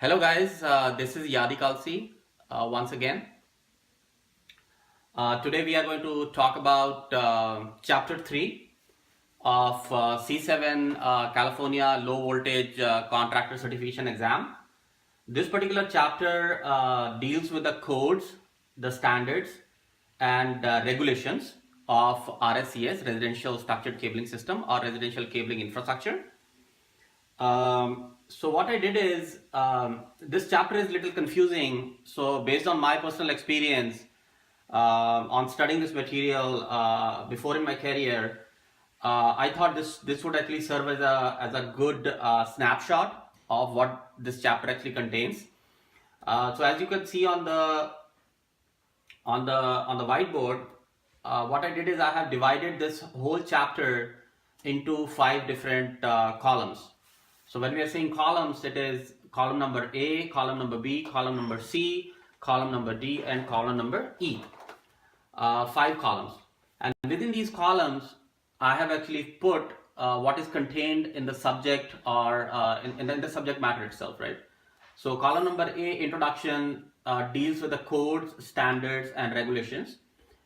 Hello guys, this is Yadi Kalsi once again. Today we are going to talk about chapter 3 of C7 California low voltage contractor certification exam. This particular chapter deals with the codes, the standards and regulations of RSCS, residential structured cabling system or residential cabling infrastructure. So what I did is, this chapter is a little confusing. So based on my personal experience on studying this material before in my career, I thought this would actually serve as a good snapshot of what this chapter actually contains. So as you can see on the whiteboard, what I did is I have divided this whole chapter into 5 different columns. So when we are saying columns, it is column number A, column number B, column number C, column number D, and column number E. 5 columns. And within these columns, I have actually put what is contained in the subject or in the subject matter itself, right? So column number A, introduction, deals with the codes, standards, and regulations.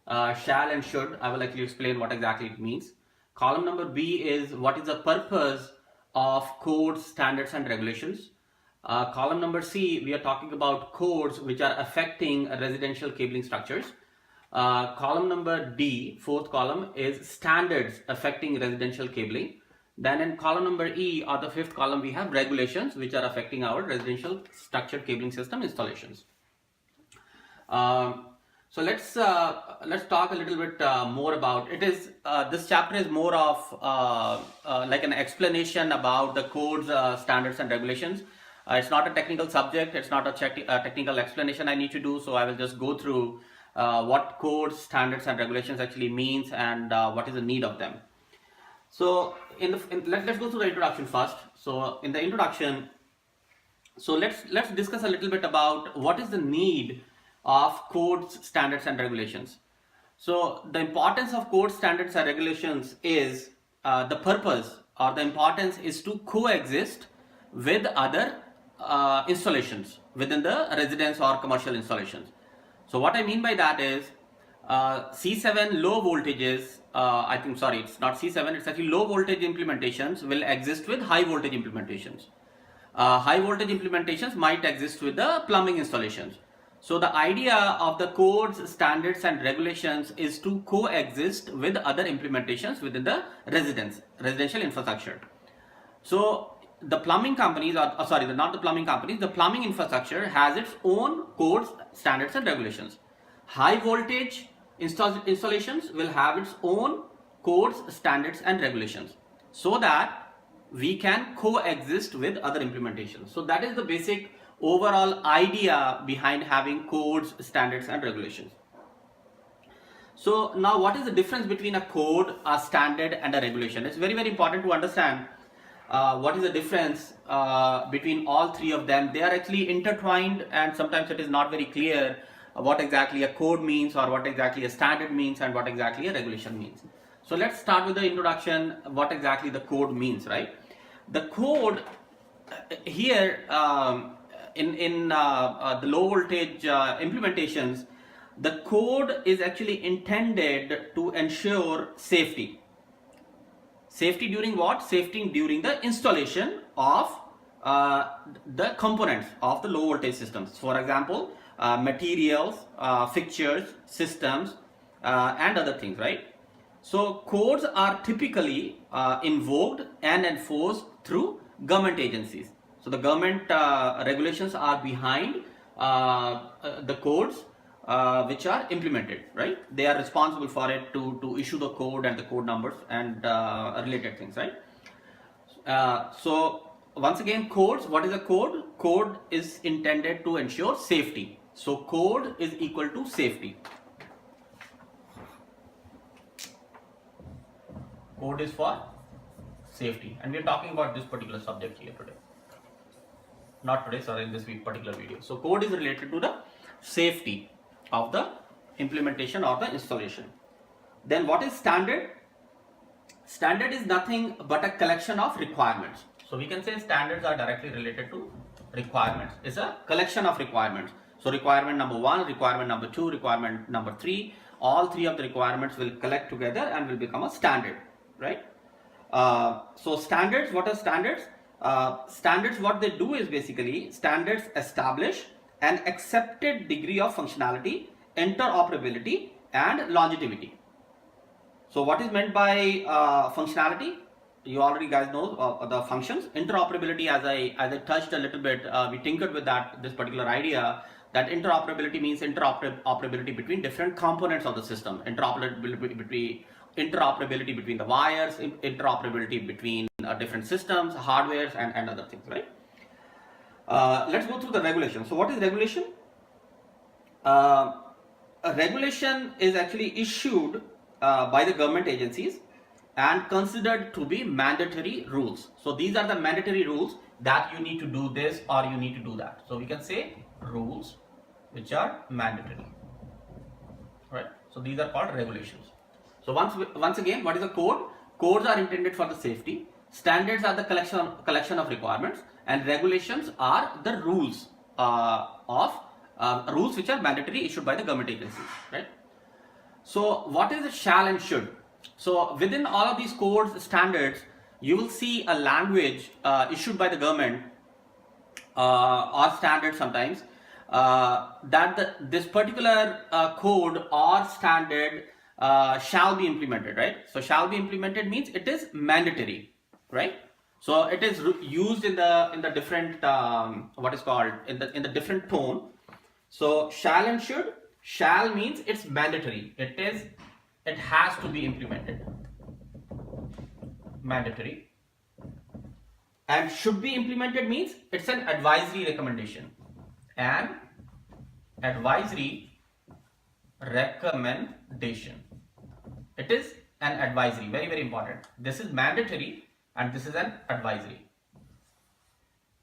Shall and should, I will actually explain what exactly it means. Column number B is what is the purpose of codes, standards, and regulations. Column number C, we are talking about codes which are affecting residential cabling structures. Column number D, 4th column, is standards affecting residential cabling. Then in column number E, or the 5th column, we have regulations which are affecting our residential structured cabling system installations. So let's talk a little bit more about it. This chapter is more of like an explanation about the codes, standards, and regulations. It's not a technical subject. It's not a technical explanation I need to do. So I will just go through what codes, standards, and regulations actually means and what is the need of them. So let's go through the introduction first. So in the introduction, so let's discuss a little bit about what is the need of codes, standards, and regulations. So the importance of codes, standards, and regulations is the purpose or the importance is to coexist with other installations within the residence or commercial installations. So what I mean by that is C7 low voltages, it's not C7, it's actually low voltage implementations will exist with high voltage implementations. High voltage implementations might exist with the plumbing installations. So the idea of the codes, standards, and regulations is to coexist with other implementations within the residential infrastructure. So the plumbing companies, the plumbing infrastructure has its own codes, standards, and regulations. High voltage installations will have its own codes, standards, and regulations so that we can coexist with other implementations. So that is the basic overall idea behind having codes, standards, and regulations. So now what is the difference between a code, a standard, and a regulation? It's very, very important to understand what is the difference between all 3 of them. They are actually intertwined, and sometimes it is not very clear what exactly a code means or what exactly a standard means and what exactly a regulation means. So let's start with the introduction, what exactly the code means, right? The code here in the low voltage implementations, the code is actually intended to ensure safety. Safety during what? Safety during the installation of the components of the low voltage systems. For example, materials, fixtures, systems, and other things, right? So codes are typically invoked and enforced through government agencies. So the government regulations are behind the codes which are implemented, right? They are responsible for it to issue the code and the code numbers and related things, right? So once again, codes, what is a code? Code is intended to ensure safety. So code is equal to safety. Code is for safety, and we are talking about this particular subject here today. Not today, sorry, in this particular video. So code is related to the safety of the implementation or the installation. Then what is standard? Standard is nothing but a collection of requirements. So we can say standards are directly related to requirements. It's a collection of requirements. So requirement number 1, requirement number 2, requirement number 3, all 3 of the requirements will collect together and will become a standard, right? So standards, what are standards? Standards, what they do is basically standards establish an accepted degree of functionality, interoperability and longevity. So what is meant by functionality? You already guys know the functions. Interoperability, as I touched a little bit, we tinkered with this particular idea, that interoperability means interoperability between different components of the system. Interoperability between the wires, interoperability between different systems, hardwares and other things, right? Let's go through the regulation. So what is regulation? A regulation is actually issued by the government agencies and considered to be mandatory rules. So these are the mandatory rules that you need to do this or you need to do that. So we can say rules which are mandatory, right? So these are called regulations. So once again, what is a code? Codes are intended for the safety. Standards are the collection of requirements, and regulations are the rules rules which are mandatory issued by the government agencies, right? So what is shall and should? So within all of these codes, standards, you will see a language issued by the government or standard sometimes that this particular code or standard shall be implemented, right? So shall be implemented means it is mandatory, right? So it is used in the different what is called in the different tone. So shall and should. Shall means it's mandatory. It has to be implemented. Mandatory. And should be implemented means it's an advisory recommendation. An advisory recommendation. It is an advisory. Very, very important. This is mandatory and this is an advisory.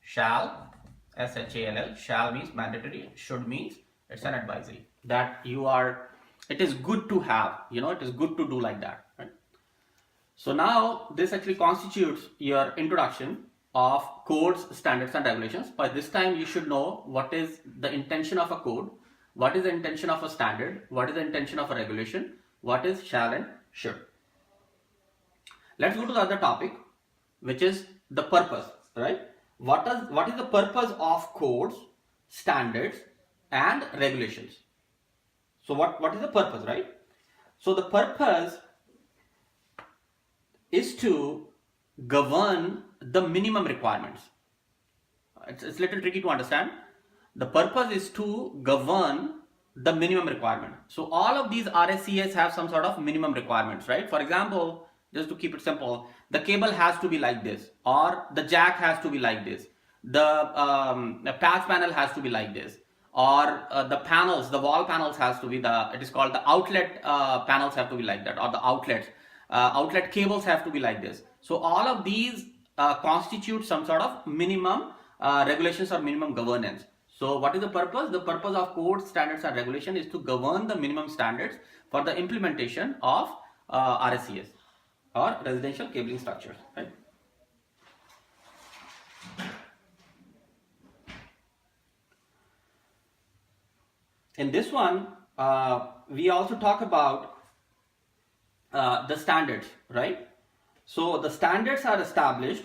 Shall, S-H-A-L-L, shall means mandatory, should means it's an advisory. That it is good to have, it is good to do like that, right? So now this actually constitutes your introduction of codes, standards and regulations. By this time you should know what is the intention of a code, what is the intention of a standard, what is the intention of a regulation, what is shall and should. Let's go to the other topic, which is the purpose, right? What is the purpose of codes, standards and regulations? So what is the purpose, right? So the purpose is to govern the minimum requirements. It's a little tricky to understand. The purpose is to govern the minimum requirement. So all of these RSCs have some sort of minimum requirements, right? For example, just to keep it simple, the cable has to be like this, or the jack has to be like this, the patch panel has to be like this, or the panels, the wall panels has to be it is called the outlet panels have to be like that, or the outlet cables have to be like this. So all of these constitute some sort of minimum regulations or minimum governance. So what is the purpose? The purpose of codes, standards and regulation is to govern the minimum standards for the implementation of RSCs or residential cabling structures, right? In this one, we also talk about the standards, right? So the standards are established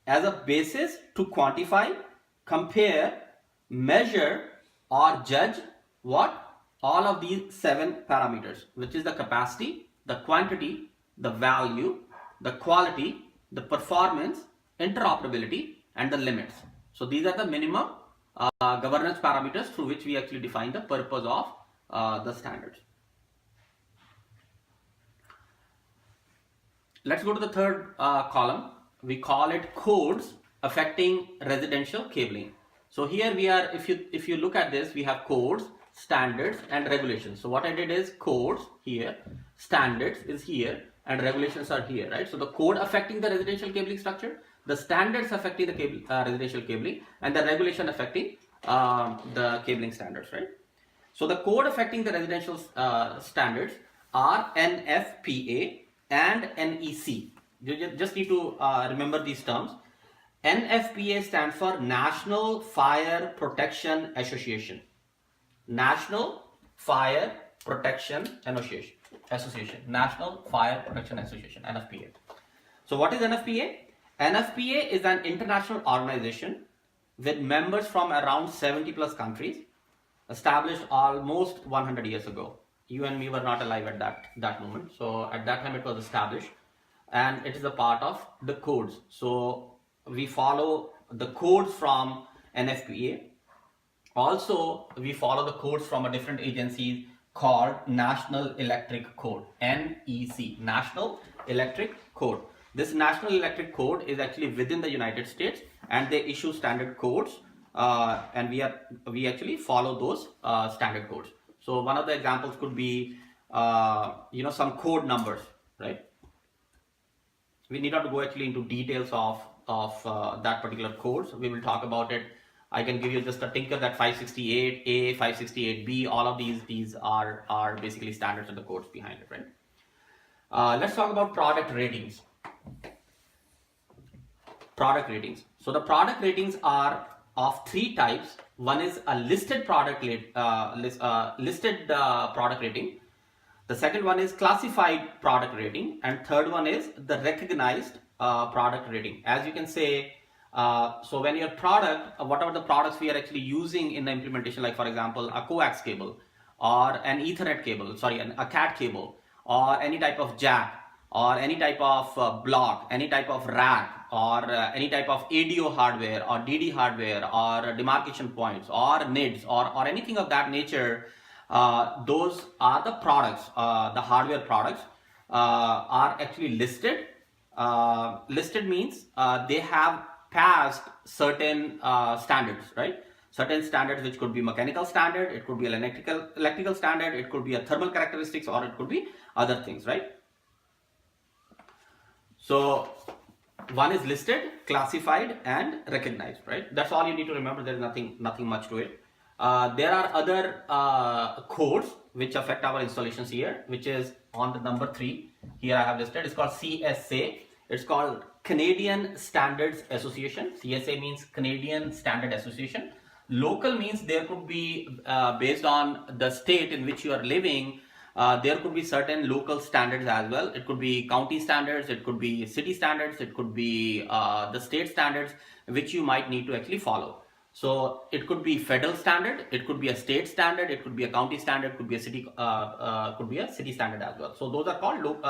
as a basis to quantify, compare, measure or judge what? All of these 7 parameters, which is the capacity, the quantity, the value, the quality, the performance, interoperability and the limits. So these are the minimum governance parameters through which we actually define the purpose of the standards. Let's go to the third column. We call it codes affecting residential cabling. So here we are, if you look at this, we have codes, standards and regulations. So what I did is codes here, standards is here and regulations are here, right? So the code affecting the residential cabling structure, the standards affecting the residential cabling and the regulation affecting the cabling standards, right? So the code affecting the residential standards are NFPA and NEC. You just need to remember these terms. NFPA stands for National Fire Protection Association. National Fire Protection Association. National Fire Protection Association, NFPA. So what is NFPA? NFPA is an international organization with members from around 70 plus countries, established almost 100 years ago. You and me were not alive at that moment. So at that time it was established, and it is a part of the codes. So we follow the codes from NFPA. Also, we follow the codes from a different agency called National Electric Code, NEC, National Electric Code. This National Electric Code is actually within the United States, and they issue standard codes, and we actually follow those standard codes. So one of the examples could be some code numbers, right? We need not to go actually into details of that particular code. So we will talk about it. I can give you just a tinker that 568A, 568B, all of these are basically standards and the codes behind it, right? Let's talk about product ratings. Product ratings. So the product ratings are of three types. One is a listed product rating. The second one is classified product rating, and third one is the recognized product rating. As you can say, so when your product, whatever the products we are actually using in the implementation, like for example, a coax cable or an Ethernet cable, a CAT cable, or any type of jack, or any type of block, any type of rack, or any type of ADO hardware or DD hardware or demarcation points or NIDs or anything of that nature, those are the products, the hardware products are actually listed. Listed means they have passed certain standards, right? Certain standards, which could be mechanical standard, it could be electrical standard, it could be a thermal characteristics, or it could be other things, right? So one is listed, classified, and recognized, right? That's all you need to remember. There is nothing much to it. There are other codes which affect our installations here, which is on the number 3. Here I have listed. It's called CSA. It's called Canadian Standards Association. CSA means Canadian Standard Association. Local means there could be, based on the state in which you are living, there could be certain local standards as well. It could be county standards, it could be city standards, it could be the state standards, which you might need to actually follow. So it could be federal standard, it could be a state standard, it could be a county standard, it could be a city standard as well. So those are called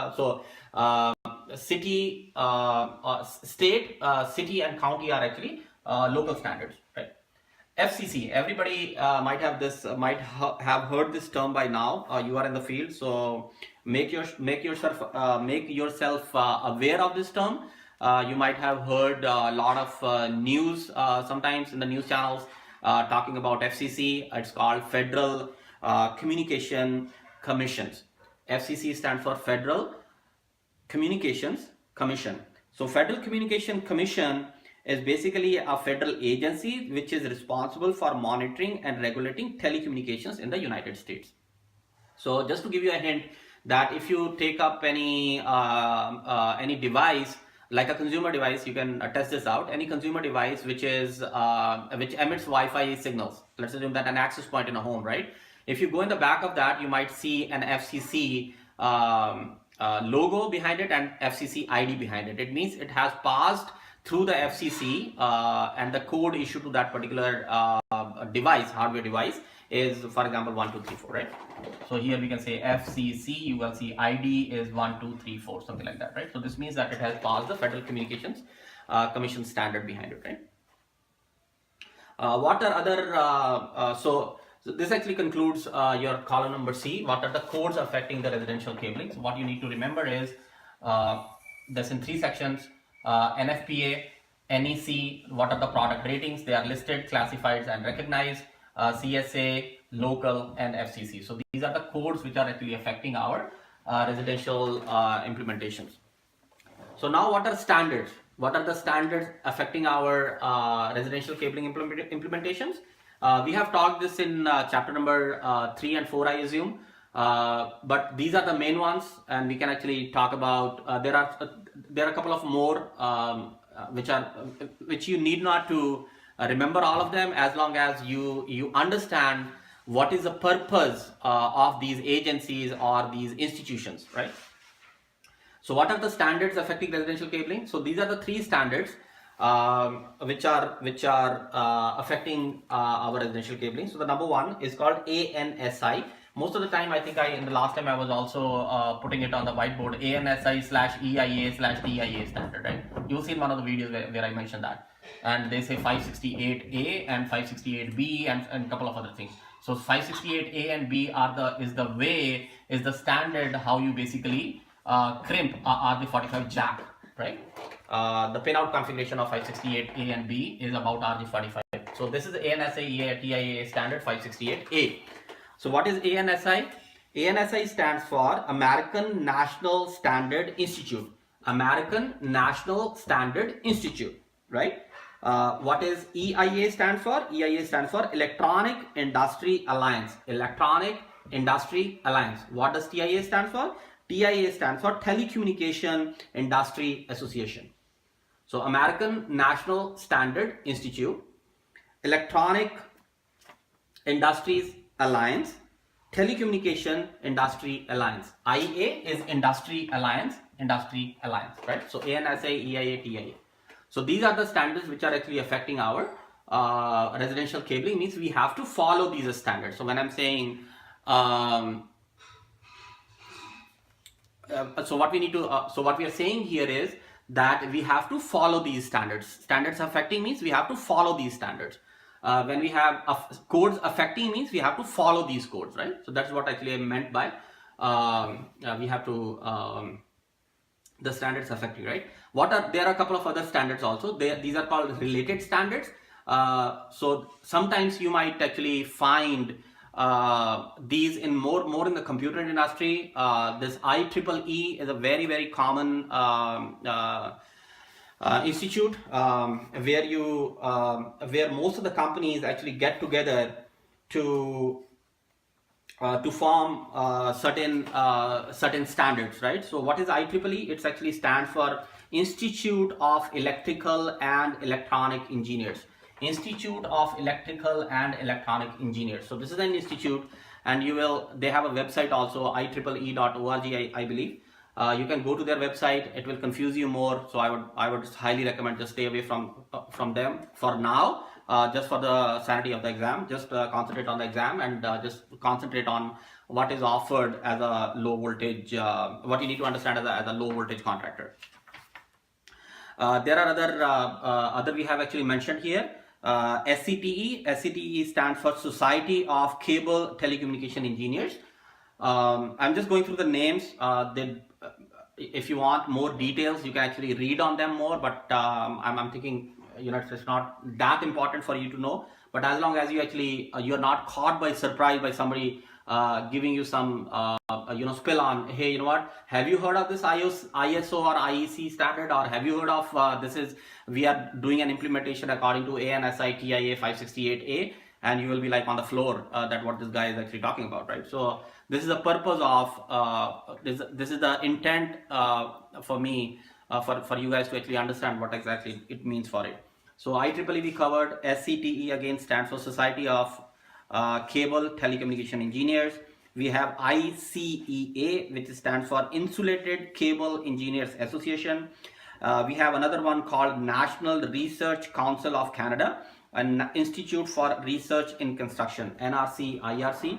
city, state, city, and county are actually local standards, right? FCC. Everybody might have heard this term by now. You are in the field, so make yourself aware of this term. You might have heard a lot of news sometimes in the news channels talking about FCC. It's called Federal Communication Commissions. FCC stands for Federal Communications Commission. So Federal Communication Commission is basically a federal agency which is responsible for monitoring and regulating telecommunications in the United States. So just to give you a hint, that if you take up any device, like a consumer device, you can test this out. Any consumer device which emits Wi-Fi signals, let's assume that an access point in a home, right? If you go in the back of that, you might see an FCC logo behind it and FCC ID behind it. It means it has passed through the FCC, and the code issued to that particular device, hardware device, is, for example, 1, 2, 3, 4, right? So here we can say FCC, you will see ID is 1, 2, 3, 4, something like that, right? So this means that it has passed the Federal Communications Commission standard behind it, right? What are other, so this actually concludes your column number C. What are the codes affecting the residential cabling? So what you need to remember is, that's in 3 sections. NFPA, NEC, what are the product ratings? They are listed, classified, and recognized. CSA, local, and FCC. So these are the codes which are actually affecting our residential implementations. So now what are standards? What are the standards affecting our residential cabling implementations? We have talked this in chapter number 3 and 4, I assume. But these are the main ones, and we can actually talk about, there are a couple of more which you need not to remember all of them, as long as you understand what is the purpose of these agencies or these institutions, right? So what are the standards affecting residential cabling? So these are the three standards which are affecting our residential cabling. So the number one is called ANSI. Most of the time, I think in the last time I was also putting it on the whiteboard, ANSI/EIA/TIA standard, right? You'll see in one of the videos where I mentioned that. And they say 568A and 568B and a couple of other things. So 568A and B is the standard how you basically crimp RJ45 jack, right? The pinout configuration of 568A and B is about RJ45. So this is the ANSI TIA standard 568A. So what is ANSI? ANSI stands for American National Standard Institute. American National Standard Institute, right? What is EIA stand for? EIA stands for Electronic Industry Alliance. Electronic Industry Alliance. What does TIA stand for? TIA stands for Telecommunication Industry Association. So American National Standard Institute, Electronic Industries Alliance, Telecommunication Industry Alliance. IA is Industry Alliance, right? So ANSI, EIA, TIA. So these are the standards which are actually affecting our residential cabling. Means we have to follow these standards. So when I'm saying so what we are saying here is that we have to follow these standards. Standards affecting means we have to follow these standards. When we have codes affecting means we have to follow these codes, right? So that's what actually I meant by we have to the standards affecting, right? There are a couple of other standards also. These are called related standards. So sometimes you might actually find these in more in the computer industry. This IEEE is a very common institute where most of the companies actually get together to form certain standards, right? So what is IEEE? It actually stands for Institute of Electrical and Electronic Engineers. Institute of Electrical and Electronic Engineers. So this is an institute, and they have a website also, IEEE.org, I believe. You can go to their website. It will confuse you more. So I would highly recommend just stay away from them for now. Just for the sanity of the exam, just concentrate on the exam and just concentrate on what is offered as a low voltage, what you need to understand as a low voltage contractor. There are other we have actually mentioned here. SCTE. SCTE stands for Society of Cable Telecommunication Engineers. I'm just going through the names. If you want more details, you can actually read on them more, but I'm thinking, it's not that important for you to know. But as long as you actually you're not caught by surprise by somebody giving you some spill on, hey, you know what, have you heard of this ISO or IEC standard, or have you heard of we are doing an implementation according to ANSI TIA 568A, and you will be like on the floor that what this guy is actually talking about, right? So this is the purpose of this is the intent for me for you guys to actually understand what exactly it means for it. So IEEE we covered. SCTE again stands for Society of Cable Telecommunication Engineers. We have ICEA, which stands for Insulated Cable Engineers Association. We have another one called National Research Council of Canada, an Institute for Research in Construction, NRC, IRC.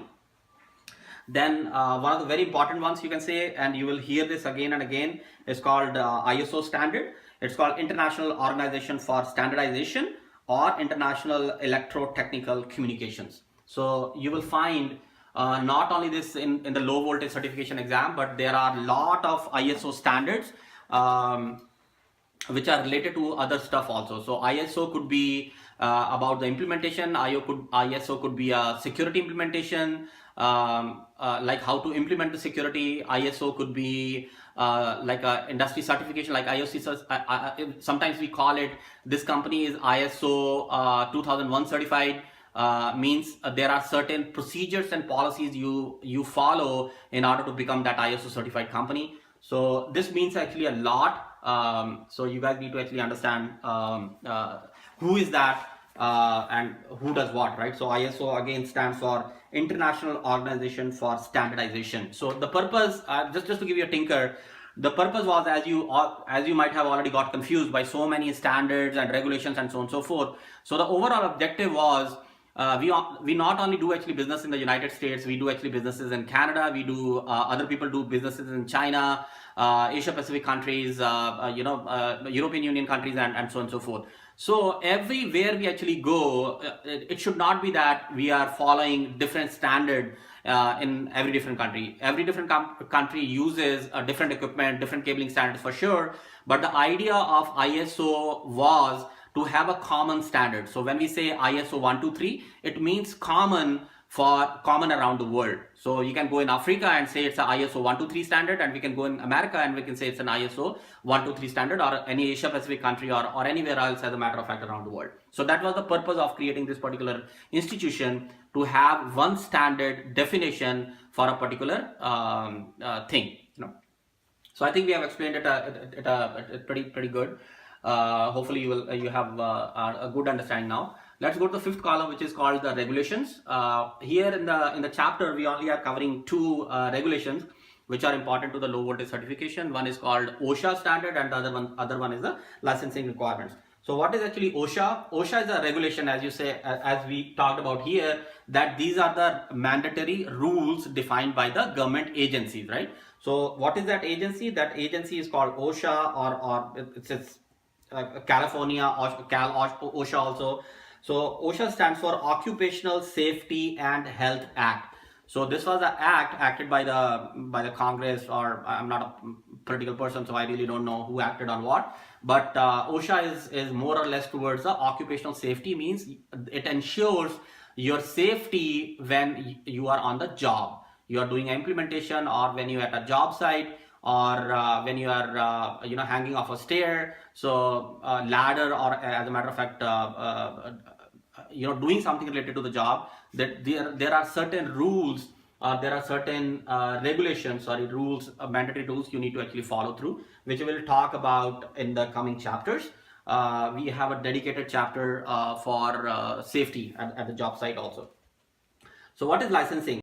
Then one of the very important ones you can say, and you will hear this again and again, is called ISO standard. It's called International Organization for Standardization, or International Electrotechnical Communications. So you will find not only this in the low voltage certification exam, but there are a lot of ISO standards which are related to other stuff also. So ISO could be about the implementation. ISO could be a security implementation, like how to implement the security. ISO could be like a industry certification, like IOC. Sometimes we call it, this company is ISO 2001 certified. Means there are certain procedures and policies you follow in order to become that ISO certified company. So this means actually a lot. So you guys need to actually understand who is that and who does what, right? So ISO again stands for International Organization for Standardization. So the purpose, just to give you a tinker, the purpose was, as you might have already got confused by so many standards and regulations and so on and so forth. So the overall objective was, we not only do actually business in the United States, we do actually businesses in Canada, we do other people do businesses in China, Asia Pacific countries, European Union countries, and so on and so forth. So everywhere we actually go, it should not be that we are following different standard in every different country. Every different country uses a different equipment, different cabling standards for sure. But the idea of ISO was to have a common standard. So when we say ISO 123, it means common around the world. So you can go in Africa and say it's an ISO 123 standard, and we can go in America and we can say it's an ISO 123 standard, or any Asia Pacific country, or anywhere else, as a matter of fact, around the world. So that was the purpose of creating this particular institution, to have one standard definition for a particular thing. So I think we have explained it pretty good. Hopefully you have a good understanding now. Let's go to the fifth column, which is called the regulations. Here in the chapter, we only are covering two regulations which are important to the low voltage certification. One is called OSHA standard, and the other one is the licensing requirements. So what is actually OSHA? OSHA is a regulation, as we talked about here, that these are the mandatory rules defined by the government agencies, right? So what is that agency? That agency is called OSHA, or it's California, OSHA also. So OSHA stands for Occupational Safety and Health Act. So this was an act acted by the Congress, or I'm not a political person, so I really don't know who acted on what. But OSHA is more or less towards the occupational safety, means it ensures your safety when you are on the job. You are doing implementation, or when you are at a job site, or when you are hanging off a stair, so ladder, or as a matter of fact doing something related to the job, that there are certain rules, there are certain regulations, rules, mandatory rules you need to actually follow through, which we will talk about in the coming chapters. We have a dedicated chapter for safety at the job site also. So what is licensing?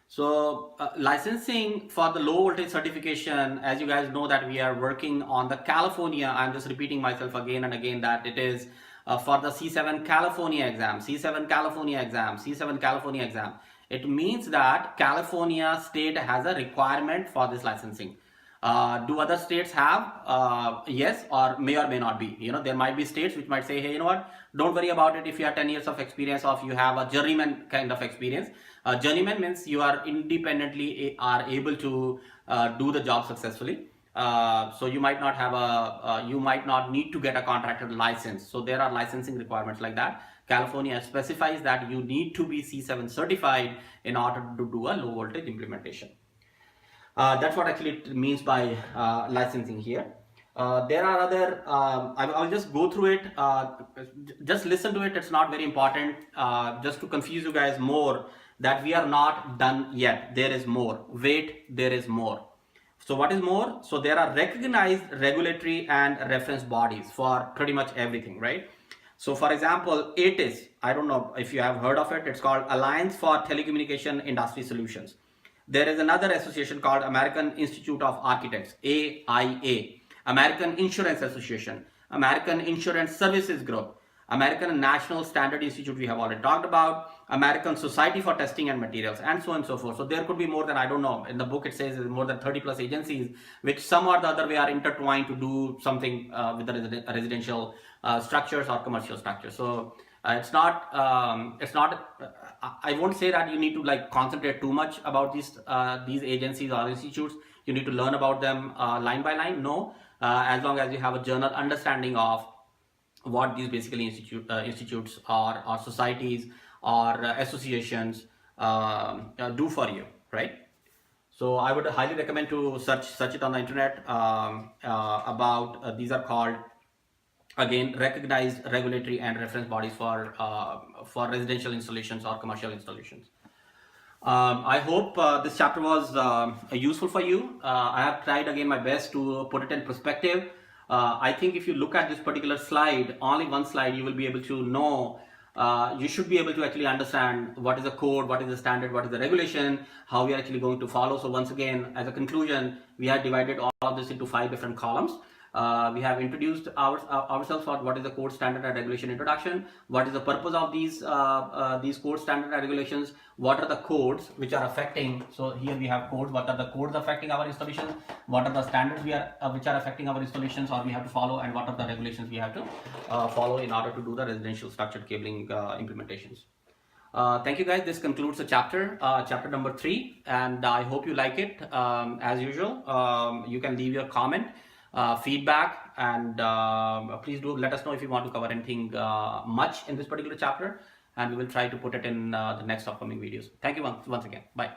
So licensing for the low voltage certification, as you guys know that we are working on the California, I'm just repeating myself again and again, that it is for the C7 California exam, C7 California exam, C7 California exam. It means that California state has a requirement for this licensing. Do other states have? Yes, or may not be. There might be states which might say, hey, you know what, don't worry about it if you have 10 years of experience, or if you have a journeyman kind of experience. Journeyman means you are independently are able to do the job successfully. So you might not have you might not need to get a contractor license. So there are licensing requirements like that. California specifies that you need to be C7 certified in order to do a low voltage implementation. That's what actually it means by licensing here. There are other, I'll just go through it, just listen to it, it's not very important, just to confuse you guys more, that we are not done yet, there is more, wait, there is more. So what is more? So there are recognized regulatory and reference bodies for pretty much everything, right? So for example, ATIS, I don't know if you have heard of it, it's called Alliance for Telecommunication Industry Solutions. There is another association called American Institute of Architects, AIA, American Insurance Association, American Insurance Services Group, American National Standard Institute, we have already talked about, American Society for Testing and Materials, and so on and so forth. So there could be more than, I don't know, in the book it says more than 30 plus agencies, which some or the other way are intertwined to do something with the residential structures or commercial structures. So it's not, I won't say that you need to like concentrate too much about these agencies or institutes. You need to learn about them line by line. No, as long as you have a general understanding of what these basically institutes or societies or associations do for you, right? So I would highly recommend to search it on the internet about these are called, again, recognized regulatory and reference bodies for residential installations or commercial installations. I hope this chapter was useful for you. I have tried again my best to put it in perspective. I think if you look at this particular slide, only one slide, you will be able to know, you should be able to actually understand what is the code, what is the standard, what is the regulation, how we are actually going to follow. So once again, as a conclusion, we have divided all of this into 5 different columns. We have introduced ourselves for what is the code, standard, and regulation introduction. What is the purpose of these code, standard, and regulations? What are the codes which are affecting? So here we have codes. What are the codes affecting our installations? What are the standards which are affecting our installations, or we have to follow? And what are the regulations we have to follow in order to do the residential structured cabling implementations? Thank you guys. This concludes the chapter number 3, and I hope you like it. As usual, you can leave your comment, feedback, and please do let us know if you want to cover anything much in this particular chapter, and we will try to put it in the next upcoming videos. Thank you once again. Bye.